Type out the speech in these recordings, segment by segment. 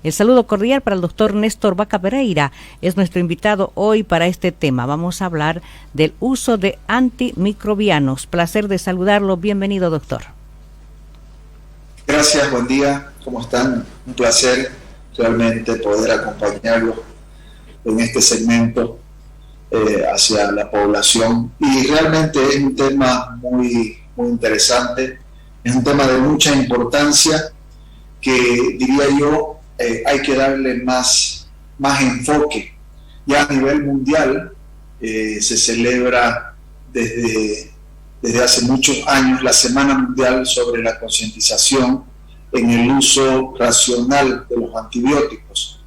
El saludo cordial para el doctor Néstor Vaca Pereira, es nuestro invitado hoy para este tema. Vamos a hablar del uso de antimicrobianos. Placer de saludarlo, bienvenido, doctor. Gracias, buen día, ¿cómo están? Un placer realmente poder acompañarlos en este segmento hacia la población, y realmente es un tema muy interesante, es un tema de mucha importancia que, diría yo, hay que darle más enfoque. Ya a nivel mundial se celebra desde hace muchos años la Semana Mundial sobre la concientización en el uso racional de los antibióticos.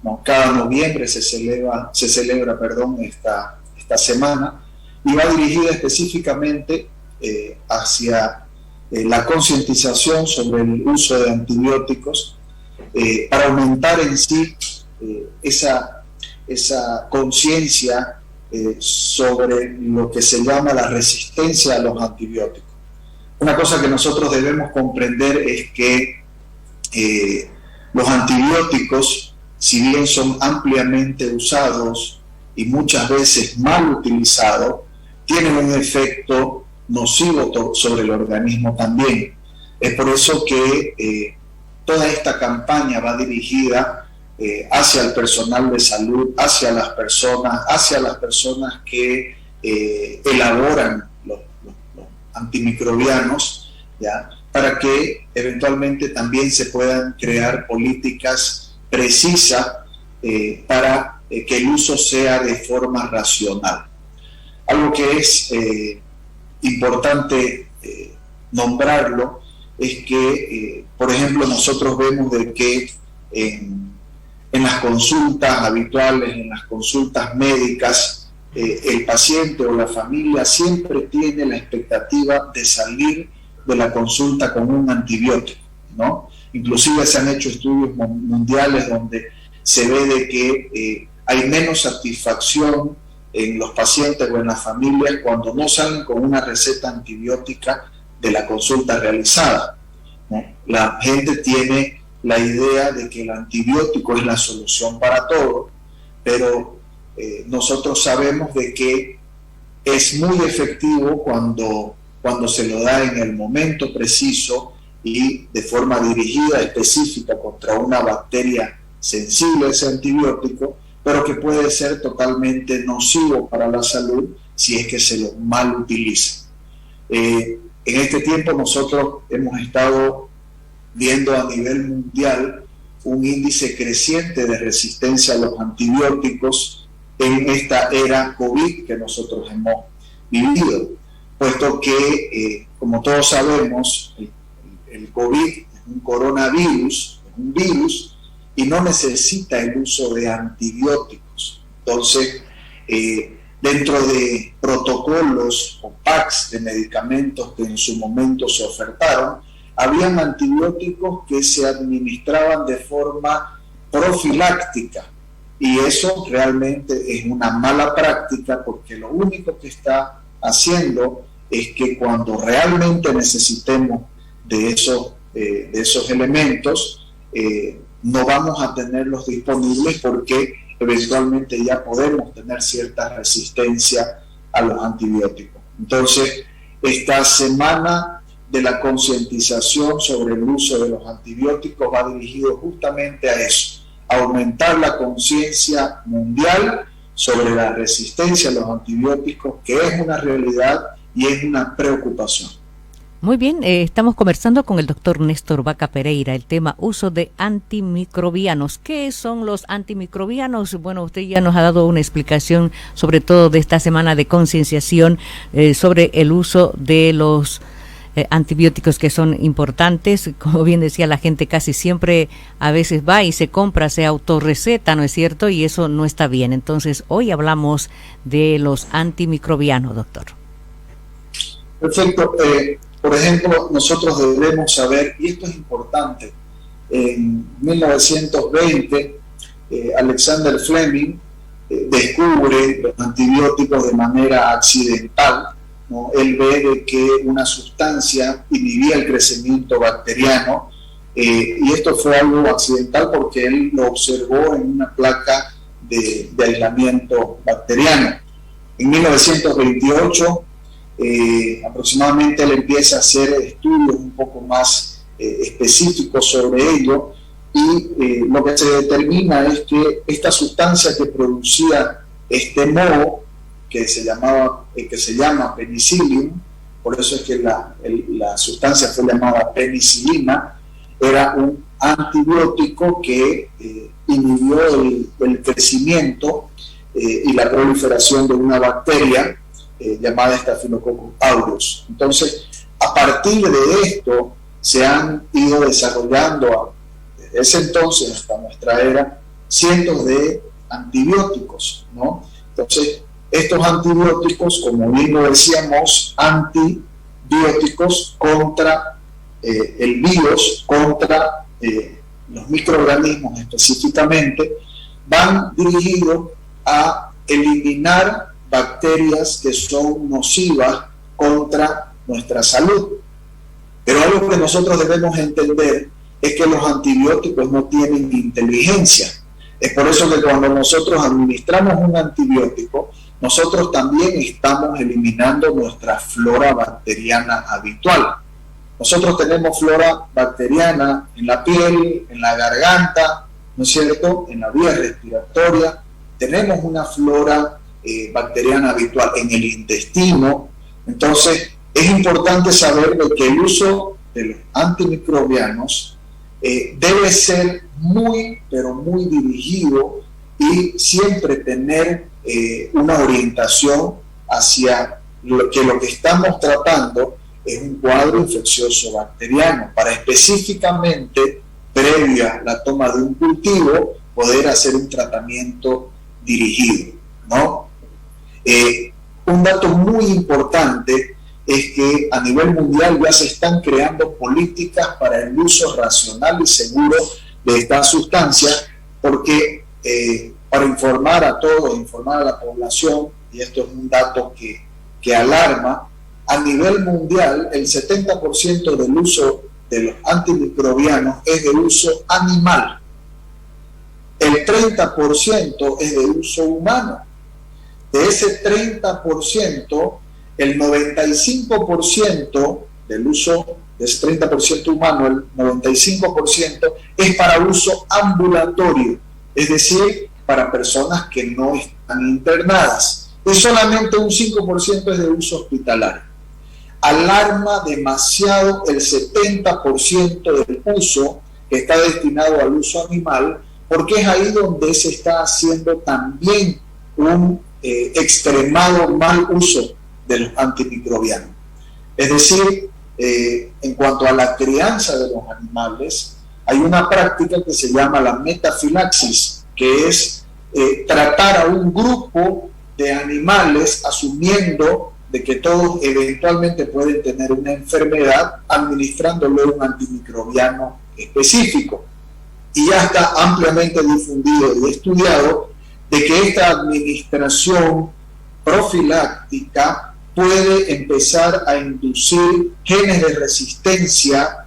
¿No? Cada noviembre se celebra esta semana, y va dirigida específicamente hacia la concientización sobre el uso de antibióticos para aumentar en sí esa conciencia sobre lo que se llama la resistencia a los antibióticos. Una cosa que nosotros debemos comprender es que los antibióticos, si bien son ampliamente usados y muchas veces mal utilizados, tienen un efecto nocivo sobre el organismo también. Es por eso que toda esta campaña va dirigida hacia el personal de salud, hacia las personas que elaboran los antimicrobianos, ¿ya? Para que eventualmente también se puedan crear políticas precisas para que el uso sea de forma racional. Algo que es importante nombrarlo es que, por ejemplo, nosotros vemos de que en las consultas habituales, en las consultas médicas, el paciente o la familia siempre tiene la expectativa de salir de la consulta con un antibiótico, ¿no? Inclusive se han hecho estudios mundiales donde se ve de que hay menos satisfacción en los pacientes o en las familias cuando no salen con una receta antibiótica de la consulta realizada, ¿no? La gente tiene la idea de que el antibiótico es la solución para todo, pero nosotros sabemos de que es muy efectivo cuando se lo da en el momento preciso y de forma dirigida, específica, contra una bacteria sensible a ese antibiótico, pero que puede ser totalmente nocivo para la salud si es que se lo mal utiliza. En este tiempo nosotros hemos estado viendo a nivel mundial un índice creciente de resistencia a los antibióticos en esta era COVID que nosotros hemos vivido, puesto que, como todos sabemos, el COVID es un coronavirus, es un virus, y no necesita el uso de antibióticos. Entonces, dentro de protocolos o packs de medicamentos que en su momento se ofertaron, habían antibióticos que se administraban de forma profiláctica, y eso realmente es una mala práctica, porque lo único que está haciendo es que cuando realmente necesitemos de esos elementos, no vamos a tenerlos disponibles, porque eventualmente ya podemos tener cierta resistencia a los antibióticos. Entonces, esta semana de la concientización sobre el uso de los antibióticos va dirigido justamente a eso, a aumentar la conciencia mundial sobre la resistencia a los antibióticos, que es una realidad y es una preocupación. Muy bien, estamos conversando con el doctor Néstor Vaca Pereira, el tema uso de antimicrobianos. ¿Qué son los antimicrobianos? Bueno, usted ya nos ha dado una explicación sobre todo de esta semana de concienciación sobre el uso de los antibióticos, que son importantes. Como bien decía, la gente casi siempre a veces va y se compra, se autorreceta, ¿no es cierto? Y eso no está bien. Entonces, hoy hablamos de los antimicrobianos, doctor. Perfecto. Por ejemplo, nosotros debemos saber, y esto es importante, en 1920 Alexander Fleming descubre los antibióticos de manera accidental, ¿no? Él ve de que una sustancia inhibía el crecimiento bacteriano y esto fue algo accidental porque él lo observó en una placa de aislamiento bacteriano. En 1928 aproximadamente él empieza a hacer estudios un poco más específicos sobre ello, y lo que se determina es que esta sustancia que producía este moho, que se llama penicillium, por eso es que la sustancia fue llamada penicilina, era un antibiótico que inhibió el crecimiento y la proliferación de una bacteria llamada Staphylococcus aureus. Entonces, a partir de esto se han ido desarrollando desde ese entonces hasta nuestra era cientos de antibióticos, ¿no? Entonces, estos antibióticos, como bien lo decíamos, antibióticos contra el virus, contra los microorganismos específicamente, van dirigidos a eliminar bacterias que son nocivas contra nuestra salud. Pero algo que nosotros debemos entender es que los antibióticos no tienen inteligencia. Es por eso que cuando nosotros administramos un antibiótico, nosotros también estamos eliminando nuestra flora bacteriana habitual. Nosotros tenemos flora bacteriana en la piel, en la garganta, ¿no es cierto?, en la vía respiratoria. Tenemos una flora bacteriana habitual en el intestino. Entonces, es importante saber que el uso de los antimicrobianos debe ser muy, pero muy dirigido, y siempre tener una orientación hacia lo que estamos tratando es un cuadro infeccioso bacteriano, para específicamente, previa la toma de un cultivo, poder hacer un tratamiento dirigido, ¿no? Un dato muy importante es que a nivel mundial ya se están creando políticas para el uso racional y seguro de estas sustancias, porque para informar a todos, informar a la población, y esto es un dato que alarma, a nivel mundial el 70% del uso de los antimicrobianos es de uso animal, el 30% es de uso humano. De ese 30%, el 95% del uso de ese 30% humano, el 95% es para uso ambulatorio, es decir, para personas que no están internadas, y solamente un 5% es de uso hospitalario. Alarma demasiado el 70% del uso que está destinado al uso animal, porque es ahí donde se está haciendo también un extremado mal uso de los antimicrobianos. Es decir, en cuanto a la crianza de los animales, hay una práctica que se llama la metafilaxis, que es tratar a un grupo de animales asumiendo de que todos eventualmente pueden tener una enfermedad, administrándole un antimicrobiano específico. Y ya está ampliamente difundido y estudiado de que esta administración profiláctica puede empezar a inducir genes de resistencia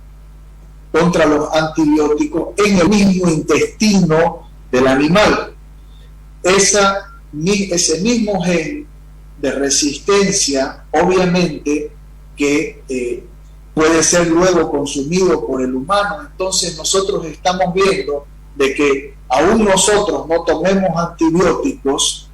contra los antibióticos en el mismo intestino del animal. Ese mismo gen de resistencia, obviamente, que puede ser luego consumido por el humano. Entonces nosotros estamos viendo de que aún nosotros no tomemos antibióticos,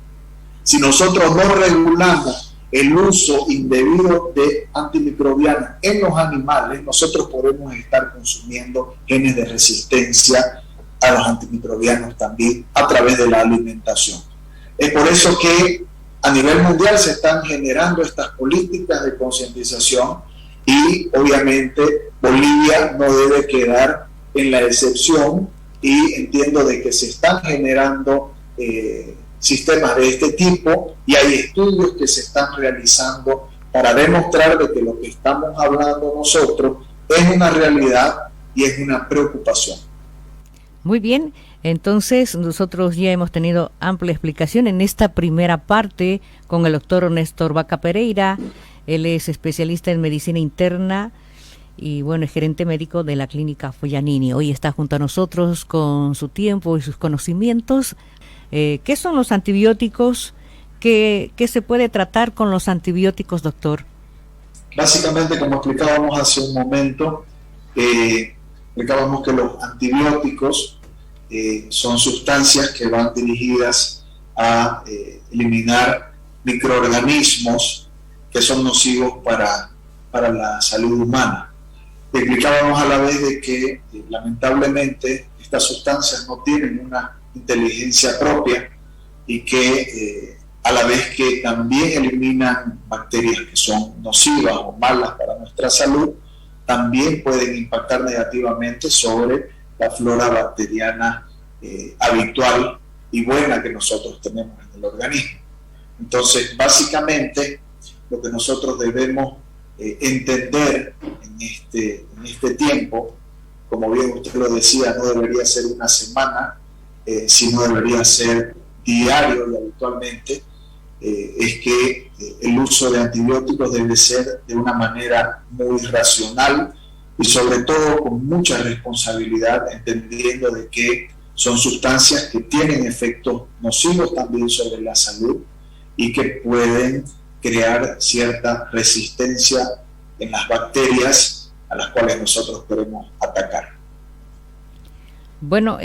si nosotros no regulamos el uso indebido de antimicrobianos en los animales, nosotros podemos estar consumiendo genes de resistencia a los antimicrobianos también a través de la alimentación. Es por eso que a nivel mundial se están generando estas políticas de concientización, y obviamente Bolivia no debe quedar en la excepción, y entiendo de que se están generando sistemas de este tipo, y hay estudios que se están realizando para demostrar de que lo que estamos hablando nosotros es una realidad y es una preocupación. Muy bien, entonces nosotros ya hemos tenido amplia explicación en esta primera parte con el doctor Néstor Vaca Pereira. Él es especialista en medicina interna y bueno, es gerente médico de la clínica Foglianini. Hoy está junto a nosotros con su tiempo y sus conocimientos. ¿Qué son los antibióticos? ¿Qué se puede tratar con los antibióticos, doctor? Básicamente, como explicábamos hace un momento, explicábamos que los antibióticos son sustancias que van dirigidas a eliminar microorganismos que son nocivos para la salud humana. Explicábamos a la vez de que lamentablemente estas sustancias no tienen una inteligencia propia y que a la vez que también eliminan bacterias que son nocivas o malas para nuestra salud, también pueden impactar negativamente sobre la flora bacteriana habitual y buena que nosotros tenemos en el organismo. Entonces, básicamente, lo que nosotros debemos entender en este tiempo, como bien usted lo decía, no debería ser una semana, sino debería ser diario y habitualmente, es que el uso de antibióticos debe ser de una manera muy racional y sobre todo con mucha responsabilidad, entendiendo de que son sustancias que tienen efectos nocivos también sobre la salud y que pueden crear cierta resistencia en las bacterias a las cuales nosotros queremos atacar. Bueno,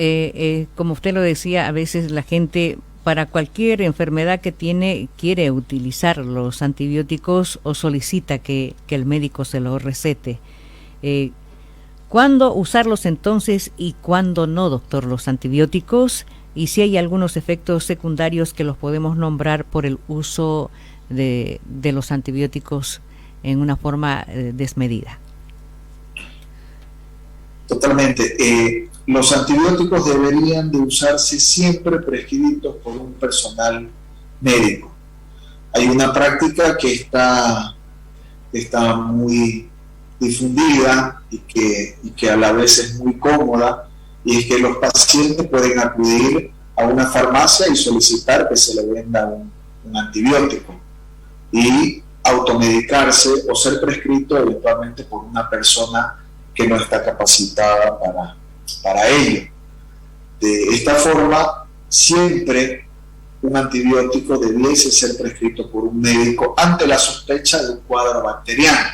como usted lo decía, a veces la gente para cualquier enfermedad que tiene quiere utilizar los antibióticos o solicita que el médico se los recete. ¿Cuándo usarlos entonces y cuándo no, doctor, los antibióticos? Y si hay algunos efectos secundarios que los podemos nombrar por el uso de los antibióticos en una forma desmedida. Totalmente. Los antibióticos deberían de usarse siempre prescritos por un personal médico. Hay una práctica que está muy difundida y que a la vez es muy cómoda, y es que los pacientes pueden acudir a una farmacia y solicitar que se le venda un antibiótico y automedicarse o ser prescrito eventualmente por una persona que no está capacitada para ello. De esta forma, siempre un antibiótico debiese ser prescrito por un médico ante la sospecha de un cuadro bacteriano.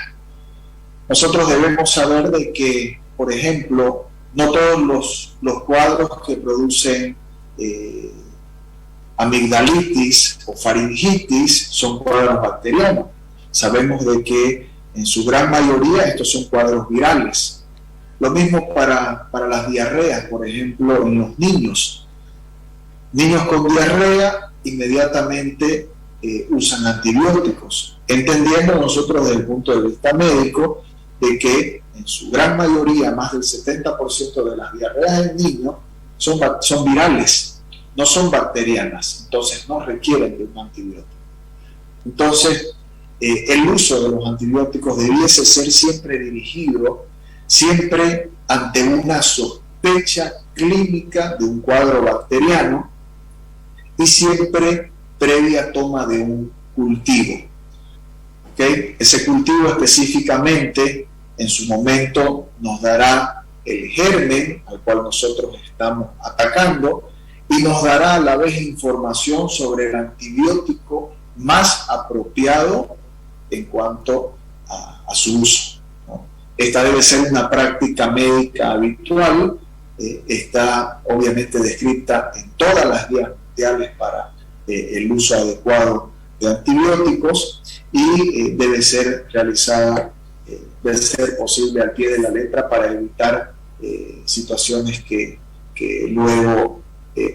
Nosotros debemos saber de que, por ejemplo, no todos los cuadros que producen amigdalitis o faringitis son cuadros bacterianos. Sabemos de que en su gran mayoría estos son cuadros virales. Lo mismo para las diarreas, por ejemplo, en los niños. Niños con diarrea inmediatamente usan antibióticos, entendiendo nosotros desde el punto de vista médico de que en su gran mayoría, más del 70% de las diarreas en niños son virales, no son bacterianas, entonces no requieren de un antibiótico. Entonces, el uso de los antibióticos debiese ser siempre dirigido, siempre ante una sospecha clínica de un cuadro bacteriano y siempre previa toma de un cultivo. ¿Okay? Ese cultivo específicamente en su momento nos dará el germen al cual nosotros estamos atacando y nos dará a la vez información sobre el antibiótico más apropiado en cuanto a su uso, ¿no? Esta debe ser una práctica médica habitual, está obviamente descrita en todas las guías mundiales para el uso adecuado de antibióticos y debe ser realizada, debe ser posible al pie de la letra para evitar situaciones que luego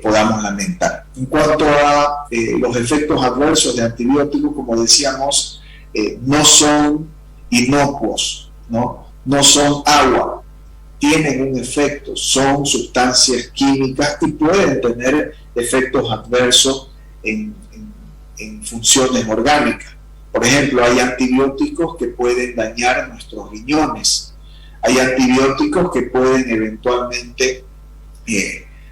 podamos lamentar. En cuanto a los efectos adversos de antibióticos, como decíamos, no son inocuos, no son agua, tienen un efecto, son sustancias químicas y pueden tener efectos adversos en funciones orgánicas. Por ejemplo, hay antibióticos que pueden dañar nuestros riñones, hay antibióticos que pueden eventualmente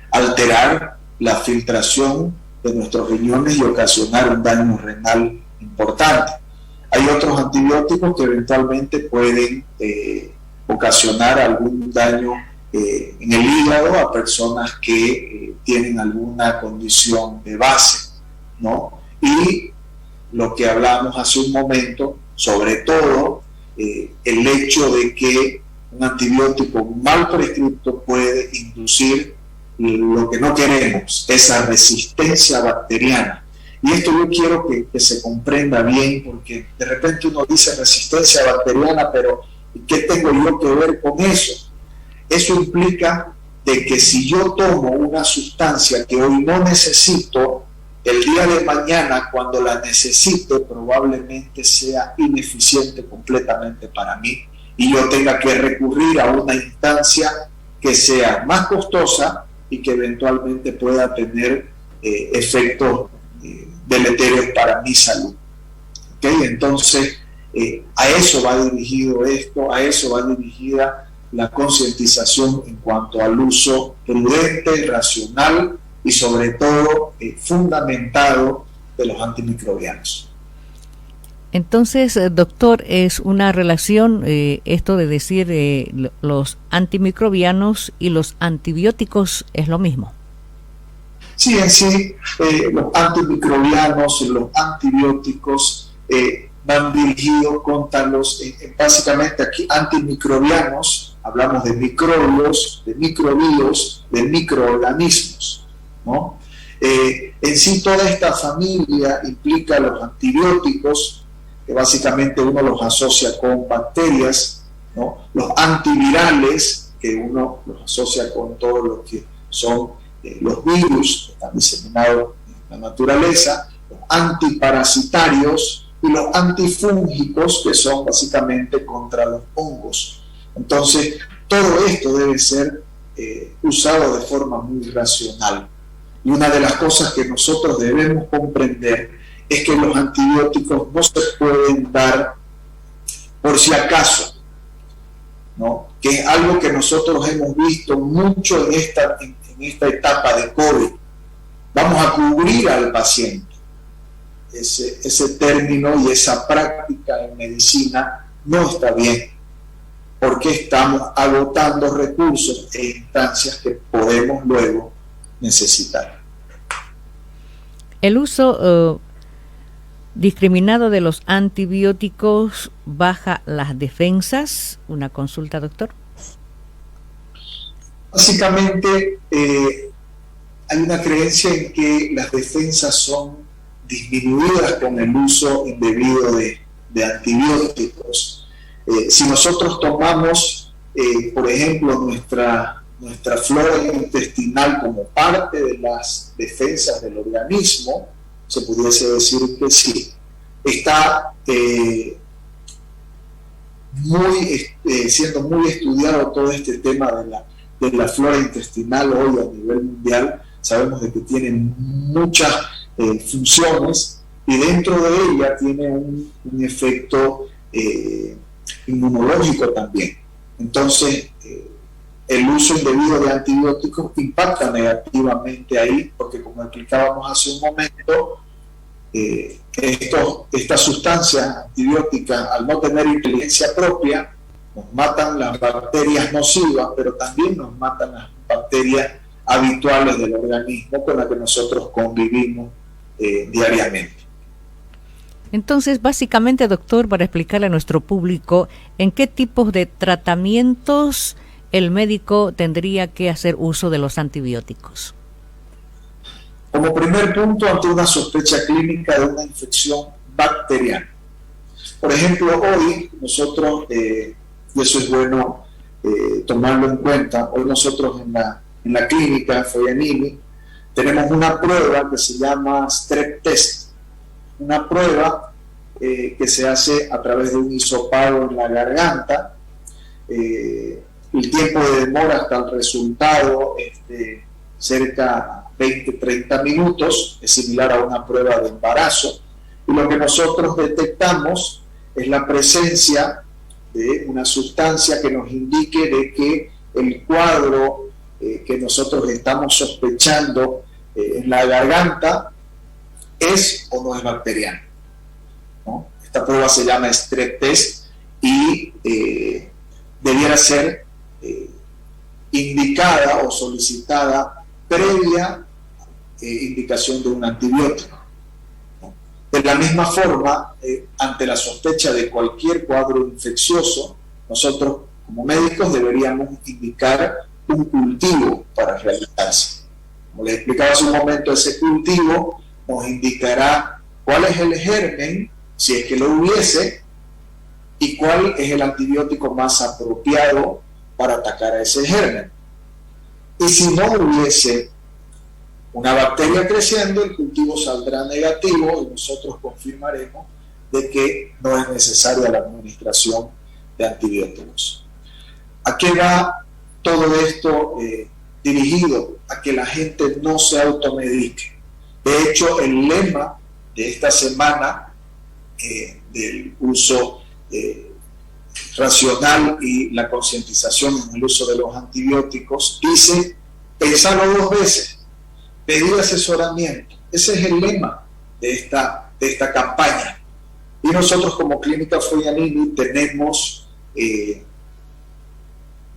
alterar la filtración de nuestros riñones y ocasionar un daño renal importante. Hay otros antibióticos que eventualmente pueden ocasionar algún daño en el hígado a personas que tienen alguna condición de base, ¿no? Y lo que hablamos hace un momento, sobre todo el hecho de que un antibiótico mal prescrito puede inducir lo que no queremos, esa resistencia bacteriana. Y esto yo quiero que se comprenda bien, porque de repente uno dice resistencia bacteriana, pero ¿qué tengo yo que ver con eso? Eso implica de que si yo tomo una sustancia que hoy no necesito, el día de mañana, cuando la necesite, probablemente sea ineficiente completamente para mí y yo tenga que recurrir a una instancia que sea más costosa y que eventualmente pueda tener efectos deleterios para mi salud. ¿Okay? Entonces, a eso va dirigido esto, a eso va dirigida la concientización en cuanto al uso prudente, racional y sobre todo fundamentado de los antimicrobianos. Entonces, doctor, es una relación esto de decir los antimicrobianos y los antibióticos es lo mismo. Sí, en sí, los antimicrobianos y los antibióticos van dirigidos contra los, básicamente aquí, antimicrobianos, hablamos de microbios, de microbios, de microorganismos, ¿no? En sí, toda esta familia implica los antibióticos, que básicamente uno los asocia con bacterias, ¿no? Los antivirales, que uno los asocia con todo lo que son los virus que están diseminados en la naturaleza, los antiparasitarios y los antifúngicos, que son básicamente contra los hongos. Entonces, todo esto debe ser usado de forma muy racional. Y una de las cosas que nosotros debemos comprender es que los antibióticos no se pueden dar por si acaso, ¿no? Que es algo que nosotros hemos visto mucho en esta etapa de COVID. Vamos a cubrir al paciente. Ese término y esa práctica en medicina no está bien, porque estamos agotando recursos e instancias que podemos luego necesitar. El uso discriminado de los antibióticos baja las defensas. Una consulta, doctor. Básicamente hay una creencia en que las defensas son disminuidas con el uso indebido de antibióticos. Si nosotros tomamos, por ejemplo, nuestra flora intestinal como parte de las defensas del organismo, se pudiese decir que sí. Está siendo muy estudiado todo este tema de la flora intestinal hoy a nivel mundial. Sabemos de que tiene muchas funciones y dentro de ella tiene un efecto inmunológico también. Entonces, el uso indebido de antibióticos impacta negativamente ahí, porque como explicábamos hace un momento, estas sustancias antibióticas, al no tener inteligencia propia, nos matan las bacterias nocivas, pero también nos matan las bacterias habituales del organismo con las que nosotros convivimos diariamente. Entonces, básicamente, doctor, para explicarle a nuestro público en qué tipos de tratamientos el médico tendría que hacer uso de los antibióticos. Como primer punto, ante una sospecha clínica de una infección bacteriana. Por ejemplo, hoy nosotros, y eso es bueno tomarlo en cuenta, hoy nosotros en la clínica Foyanini tenemos una prueba que se llama Strep Test, una prueba que se hace a través de un hisopado en la garganta. El tiempo de demora hasta el resultado cerca de 20-30 minutos, es similar a una prueba de embarazo, y lo que nosotros detectamos es la presencia de una sustancia que nos indique de que el cuadro que nosotros estamos sospechando en la garganta es o no es bacteriano, ¿no? Esta prueba se llama Strep Test y debiera ser indicada o solicitada previa indicación de un antibiótico. De la misma forma, ante la sospecha de cualquier cuadro infeccioso, nosotros como médicos deberíamos indicar un cultivo para realizarse. Como les explicaba hace un momento, ese cultivo nos indicará cuál es el germen, si es que lo hubiese, y cuál es el antibiótico más apropiado para atacar a ese germen. Y si no hubiese una bacteria creciendo, el cultivo saldrá negativo y nosotros confirmaremos de que no es necesaria la administración de antibióticos. ¿A qué va todo esto dirigido? A que la gente no se automedique. De hecho, el lema de esta semana del uso racional y la concientización en el uso de los antibióticos dice: pensarlo 2 veces, pedir asesoramiento. Ese es el lema de esta campaña. Y nosotros como Clínica Foglianini tenemos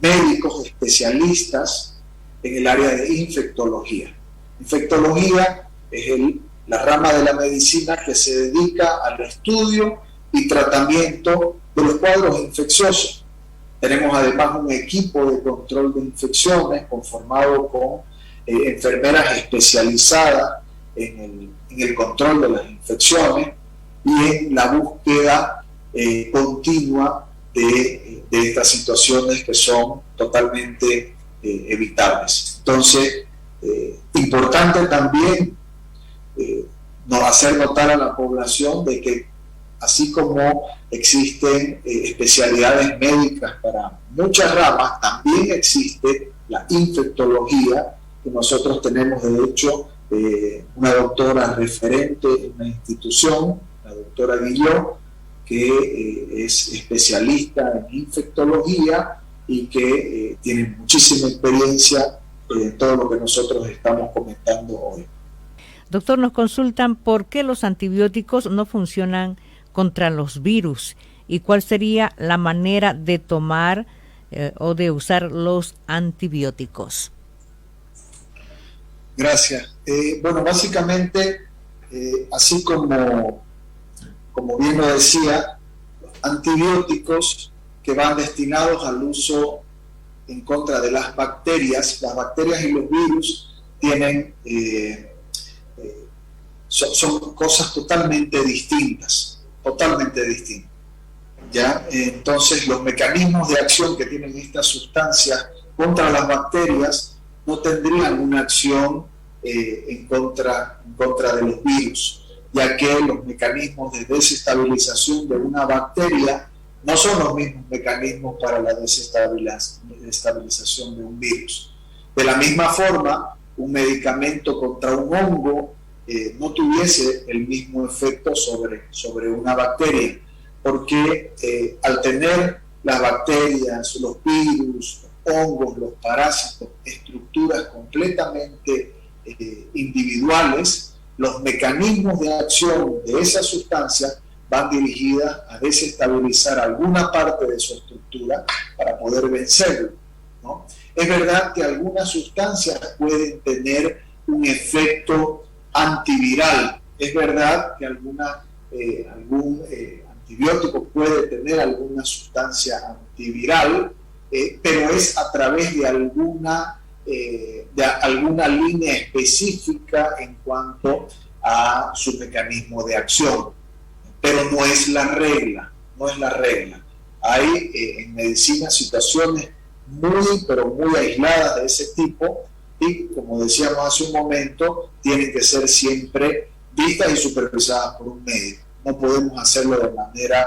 médicos especialistas en el área de infectología. Infectología es la rama de la medicina que se dedica al estudio y tratamiento de los cuadros infecciosos. Tenemos además un equipo de control de infecciones conformado con enfermeras especializadas en el control de las infecciones y en la búsqueda continua de estas situaciones que son totalmente evitables. Entonces, importante también hacer notar a la población de que así como existen especialidades médicas para muchas ramas, también existe la infectología, que nosotros tenemos de hecho una doctora referente en la institución, la doctora Guilló, que es especialista en infectología y que tiene muchísima experiencia en todo lo que nosotros estamos comentando hoy. Doctor, nos consultan por qué los antibióticos no funcionan contra los virus y cuál sería la manera de tomar o de usar los antibióticos. Gracias. Bueno, básicamente, así como bien lo decía, antibióticos que van destinados al uso en contra de las bacterias y los virus tienen son cosas totalmente distintas, ¿ya? Entonces, los mecanismos de acción que tienen estas sustancias contra las bacterias no tendrían una acción en contra de los virus, ya que los mecanismos de desestabilización de una bacteria no son los mismos mecanismos para la desestabilización de un virus. De la misma forma, un medicamento contra un hongo no tuviese el mismo efecto sobre una bacteria, porque al tener las bacterias, los virus, los hongos, los parásitos, estructuras completamente individuales, los mecanismos de acción de esas sustancias van dirigidas a desestabilizar alguna parte de su estructura para poder vencerlo, ¿no? Es verdad que algunas sustancias pueden tener un efecto antiviral, es verdad que algún antibiótico puede tener alguna sustancia antiviral, pero es a través de alguna línea específica en cuanto a su mecanismo de acción, pero no es la regla. Hay en medicina situaciones pero muy aisladas de ese tipo y, como decíamos hace un momento, tienen que ser siempre vistas y supervisadas por un médico. No podemos hacerlo de manera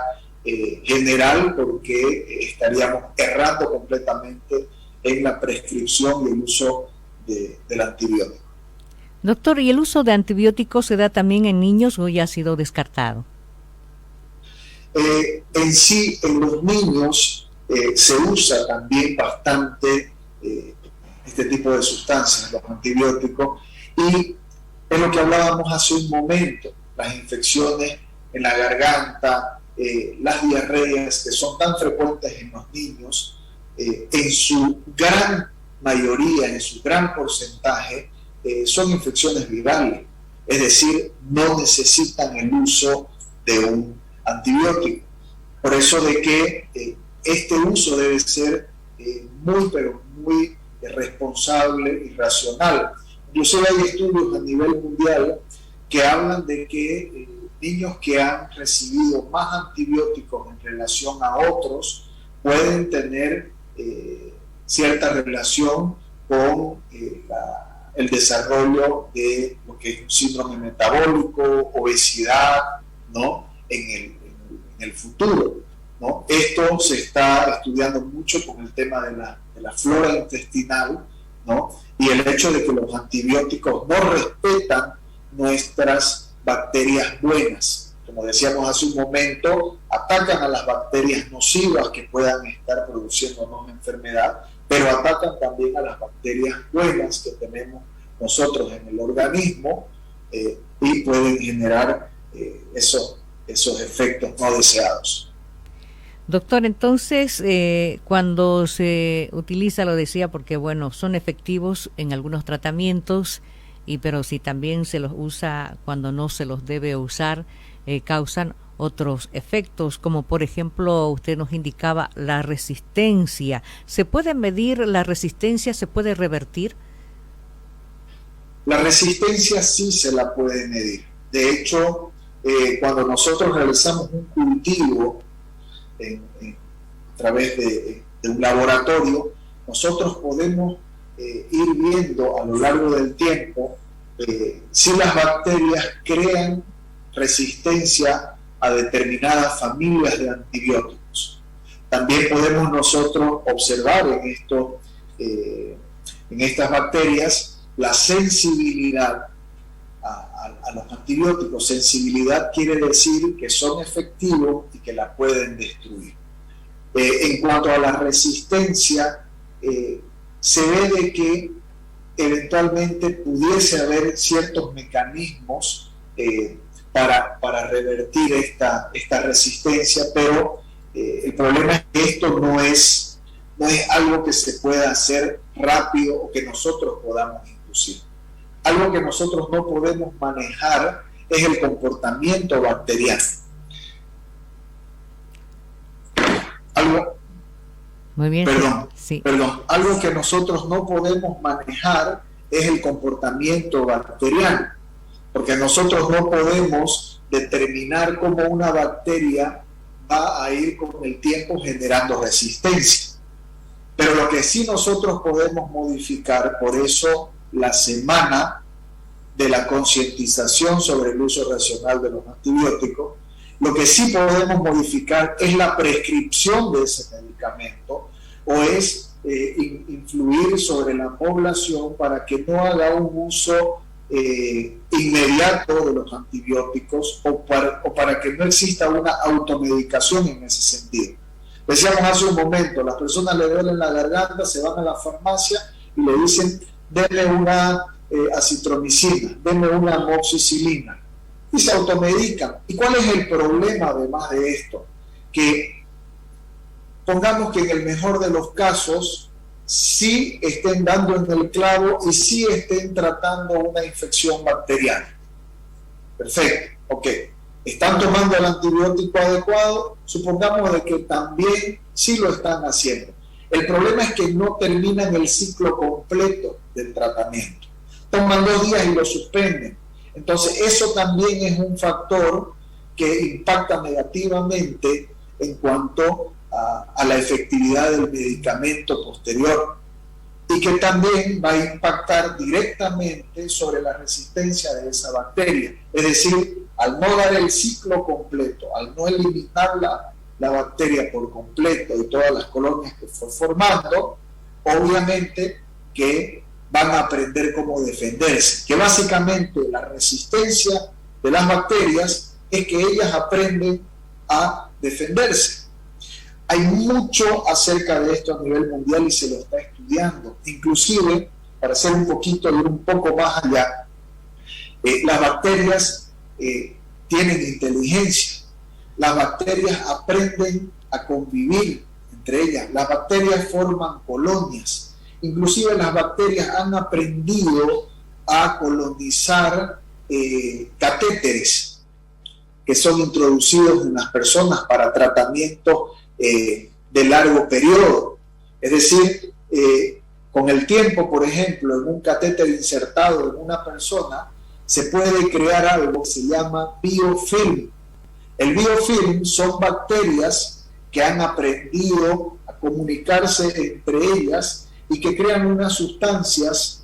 general porque estaríamos errando completamente en la prescripción y el uso del antibiótico. Doctor, ¿y el uso de antibióticos se da también en niños o ya ha sido descartado? En sí, en los niños se usa también bastante este tipo de sustancias, los antibióticos, y es lo que hablábamos hace un momento, las infecciones en la garganta, las diarreas que son tan frecuentes en los niños, en su gran mayoría, en su gran porcentaje, son infecciones virales, es decir, no necesitan el uso de un antibiótico. Por eso de que este uso debe ser muy, pero muy responsable y racional. Inclusive hay estudios a nivel mundial que hablan de que niños que han recibido más antibióticos en relación a otros pueden tener cierta relación con el desarrollo de lo que es un síndrome metabólico, obesidad, ¿no? en el futuro, ¿no? Esto se está estudiando mucho con el tema de la flora intestinal, ¿no? Y el hecho de que los antibióticos no respetan nuestras bacterias buenas. Como decíamos hace un momento, atacan a las bacterias nocivas que puedan estar produciéndonos enfermedad, pero atacan también a las bacterias buenas que tenemos nosotros en el organismo y pueden generar esos efectos no deseados. Doctor, entonces, cuando se utiliza, lo decía, porque bueno, son efectivos en algunos tratamientos, pero si también se los usa cuando no se los debe usar, causan otros efectos, como por ejemplo, usted nos indicaba la resistencia. ¿Se puede medir la resistencia? ¿Se puede revertir? La resistencia sí se la puede medir. De hecho, cuando nosotros realizamos un cultivo a través de un laboratorio, nosotros podemos ir viendo a lo largo del tiempo si las bacterias crean resistencia a determinadas familias de antibióticos. También podemos nosotros observar en estas bacterias la sensibilidad a los antibióticos. Sensibilidad quiere decir que son efectivos y que la pueden destruir. En cuanto a la resistencia, se ve de que eventualmente pudiese haber ciertos mecanismos para revertir esta resistencia, pero el problema es que esto no es algo que se pueda hacer rápido o que nosotros podamos inducir. Algo que nosotros no podemos manejar es el comportamiento bacteriano. Muy bien. Perdón. Algo que nosotros no podemos manejar es el comportamiento bacteriano, porque nosotros no podemos determinar cómo una bacteria va a ir con el tiempo generando resistencia. Pero lo que sí nosotros podemos modificar, por eso la semana de la concientización sobre el uso racional de los antibióticos, lo que sí podemos modificar es la prescripción de ese medicamento o es influir sobre la población para que no haga un uso inmediato de los antibióticos o para que no exista una automedicación en ese sentido. Decíamos hace un momento, las personas le duelen la garganta, se van a la farmacia y le dicen, denme una acitromicina, denme una amoxicilina, y se automedican. ¿Y cuál es el problema además de esto? Que pongamos que en el mejor de los casos sí estén dando en el clavo y sí estén tratando una infección bacteriana. Perfecto, ok. ¿Están tomando el antibiótico adecuado? Supongamos de que también sí lo están haciendo. El problema es que no terminan el ciclo completo del tratamiento. Toman 2 días y lo suspenden. Entonces, eso también es un factor que impacta negativamente en cuanto a la efectividad del medicamento posterior y que también va a impactar directamente sobre la resistencia de esa bacteria. Es decir, al no dar el ciclo completo, al no eliminar la bacteria por completo y todas las colonias que fue formando, obviamente que van a aprender cómo defenderse, que básicamente la resistencia de las bacterias es que ellas aprenden a defenderse. Hay mucho acerca de esto a nivel mundial y se lo está estudiando. Inclusive, para hacer un poco más allá, las bacterias tienen inteligencia. Las bacterias aprenden a convivir entre ellas. Las bacterias forman colonias. Inclusive las bacterias han aprendido a colonizar catéteres que son introducidos en las personas para tratamiento de largo periodo. Es decir, con el tiempo, por ejemplo, en un catéter insertado en una persona, se puede crear algo que se llama biofilm. El biofilm son bacterias que han aprendido a comunicarse entre ellas y que crean unas sustancias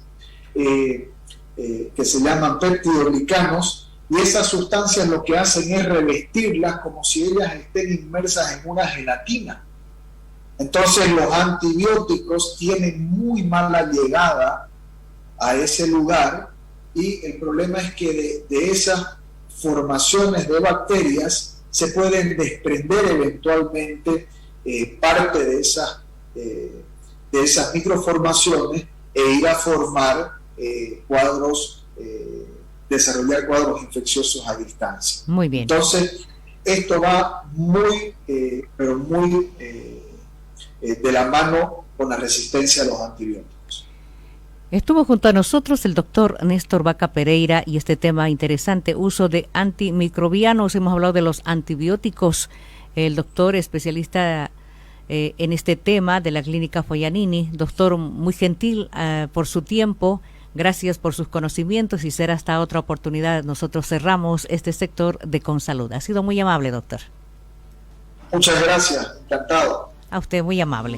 que se llaman peptidoglicanos, y esas sustancias lo que hacen es revestirlas como si ellas estén inmersas en una gelatina. Entonces los antibióticos tienen muy mala llegada a ese lugar, y el problema es que de esas formaciones de bacterias se pueden desprender eventualmente parte de esas microformaciones e ir a formar desarrollar cuadros infecciosos a distancia. Muy bien. Entonces, esto va muy de la mano con la resistencia a los antibióticos. Estuvo junto a nosotros el doctor Néstor Vaca Pereira y este tema interesante, uso de antimicrobianos. Hemos hablado de los antibióticos. El doctor especialista en este tema de la clínica Foglianini. Doctor, muy gentil por su tiempo. Gracias por sus conocimientos y será hasta otra oportunidad. Nosotros cerramos este sector de Consalud. Ha sido muy amable, doctor. Muchas gracias, encantado. A usted, muy amable.